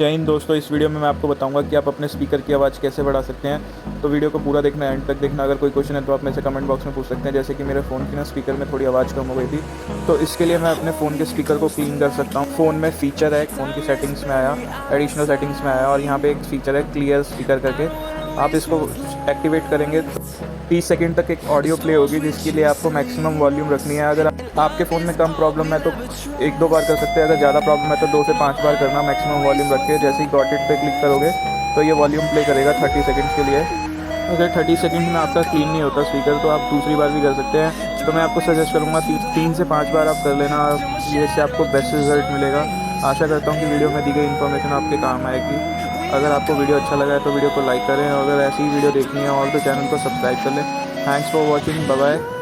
जय हिंद दोस्तों, इस वीडियो में मैं आपको बताऊंगा कि आप अपने स्पीकर की आवाज़ कैसे बढ़ा सकते हैं। तो वीडियो को पूरा देखना, एंड तक देखना। अगर कोई क्वेश्चन है तो आप मेरे से कमेंट बॉक्स में पूछ सकते हैं। जैसे कि मेरे फ़ोन की ना स्पीकर में थोड़ी आवाज़ कम हो गई थी, तो इसके लिए मैं अपने फ़ोन के स्पीकर को क्लीन कर सकता हूँ। फ़ोन में फ़ीचर है, फ़ोन की सेटिंग्स में आया, एडिशनल सेटिंग्स में आया, और यहाँ पर एक फ़ीचर है क्लियर स्पीकर करके। आप इसको एक्टिवेट करेंगे तो 30 सेकंड तक एक ऑडियो प्ले होगी, जिसके लिए आपको मैक्सिमम वॉल्यूम रखनी है। अगर आपके फ़ोन में कम प्रॉब्लम है तो 1-2 बार कर सकते हैं। अगर ज़्यादा प्रॉब्लम है तो 2 से 5 बार करना, मैक्सिमम वॉल्यूम रख के। जैसे ही गॉट इट पे क्लिक करोगे तो ये वॉल्यूम प्ले करेगा 30 सेकंड्स के लिए। अगर 30 सेकंड में आपका क्लीन नहीं होता स्पीकर तो आप दूसरी बार भी कर सकते हैं। तो मैं आपको सजेस्ट करूँगा 3 से 5 बार आप कर लेना, ये इससे आपको बेस्ट रिज़ल्ट मिलेगा। आशा करता हूँ कि वीडियो में दी गई इन्फॉर्मेशन आपके काम आएगी। अगर आपको वीडियो अच्छा लगा है तो वीडियो को लाइक करें, और अगर ऐसी ही वीडियो देखनी है और तो चैनल को सब्सक्राइब कर लें। Thanks for watching, bye bye.